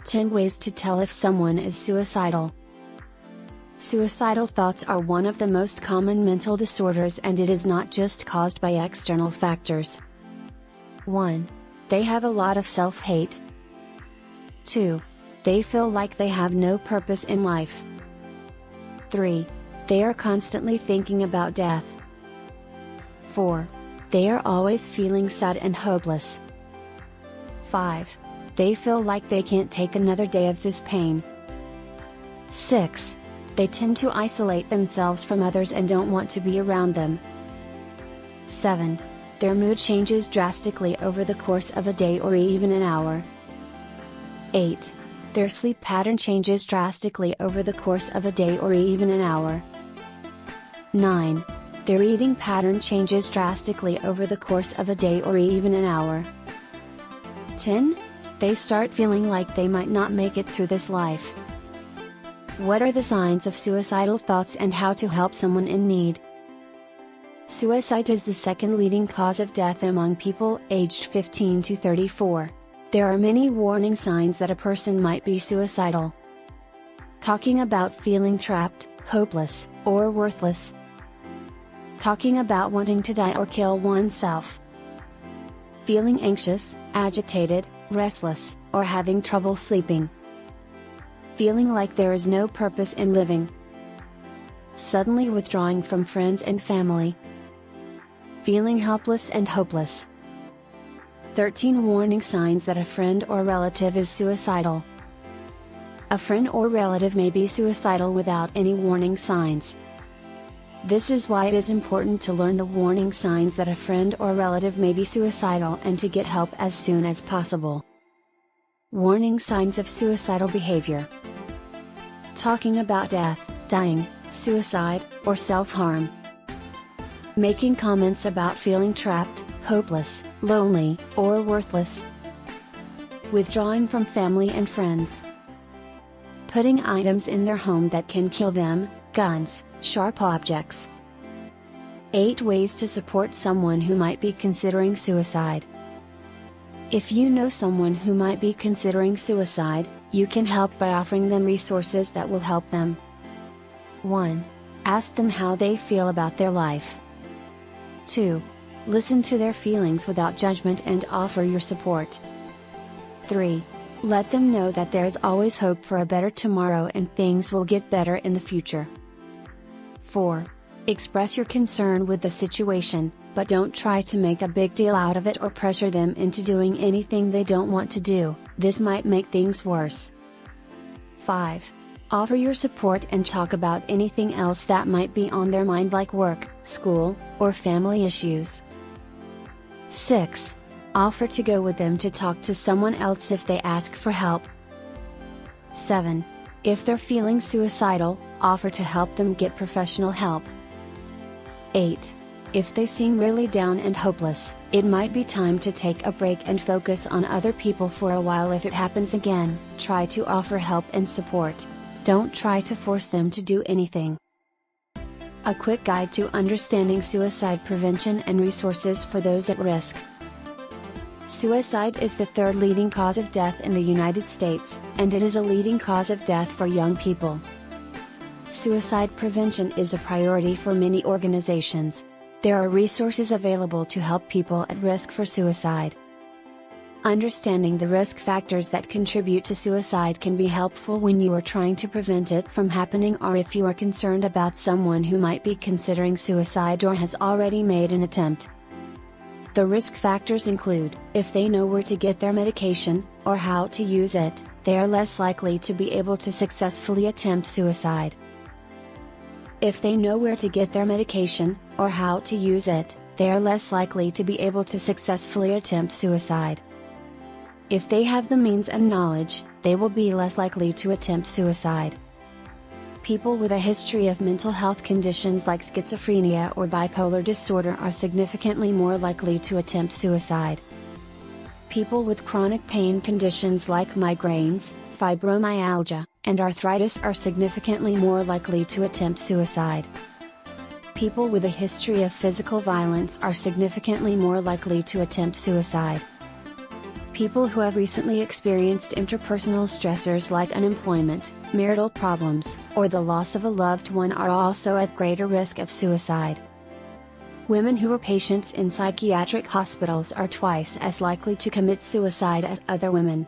10 ways to tell if someone is suicidal. Suicidal thoughts are one of the most common mental disorders, and it is not just caused by external factors. 1. They have a lot of self-hate. 2. They feel like they have no purpose in life. 3. They are constantly thinking about death. 4. They are always feeling sad and hopeless. 5. They feel like they can't take another day of this pain. 6. They tend to isolate themselves from others and don't want to be around them. 7. Their mood changes drastically over the course of a day or even an hour. 8. Their sleep pattern changes drastically over the course of a day or even an hour. 9. Their eating pattern changes drastically over the course of a day or even an hour. 10. They start feeling like they might not make it through this life. What are the signs of suicidal thoughts and how to help someone in need? Suicide is the second leading cause of death among people aged 15 to 34. There are many warning signs that a person might be suicidal. Talking about feeling trapped, hopeless, or worthless. Talking about wanting to die or kill oneself. Feeling anxious, agitated, restless, or having trouble sleeping. Feeling like there is no purpose in living. Suddenly withdrawing from friends and family. Feeling helpless and hopeless. 13 warning signs that a friend or relative is suicidal. A friend or relative may be suicidal without any warning signs. This is why it is important to learn the warning signs that a friend or relative may be suicidal and to get help as soon as possible. Warning signs of suicidal behavior. Talking about death, dying, suicide, or self-harm. Making comments about feeling trapped, hopeless, lonely, or worthless. Withdrawing from family and friends. Putting items in their home that can kill them, guns, sharp objects. 8 ways to support someone who might be considering suicide. If you know someone who might be considering suicide, you can help by offering them resources that will help them. 1. Ask them how they feel about their life. 2. Listen to their feelings without judgment and offer your support. 3. Let them know that there is always hope for a better tomorrow and things will get better in the future. 4. Express your concern with the situation, but don't try to make a big deal out of it or pressure them into doing anything they don't want to do, this might make things worse. 5. Offer your support and talk about anything else that might be on their mind, like work, school, or family issues. 6. Offer to go with them to talk to someone else if they ask for help. 7. If they're feeling suicidal, offer to help them get professional help. 8. If they seem really down and hopeless, it might be time to take a break and focus on other people for a while. If it happens again, try to offer help and support. Don't try to force them to do anything. A quick guide to understanding suicide prevention and resources for those at risk. Suicide is the third leading cause of death in the United States, and it is a leading cause of death for young people. Suicide prevention is a priority for many organizations. There are resources available to help people at risk for suicide. Understanding the risk factors that contribute to suicide can be helpful when you are trying to prevent it from happening, or if you are concerned about someone who might be considering suicide or has already made an attempt. The risk factors include: if they know where to get their medication, or how to use it, they are less likely to be able to successfully attempt suicide. If they know where to get their medication, or how to use it, they are less likely to be able to successfully attempt suicide. If they have the means and knowledge, they will be less likely to attempt suicide. People with a history of mental health conditions like schizophrenia or bipolar disorder are significantly more likely to attempt suicide. People with chronic pain conditions like migraines, fibromyalgia, and arthritis are significantly more likely to attempt suicide. People with a history of physical violence are significantly more likely to attempt suicide. People who have recently experienced interpersonal stressors like unemployment, marital problems, or the loss of a loved one are also at greater risk of suicide. Women who are patients in psychiatric hospitals are twice as likely to commit suicide as other women.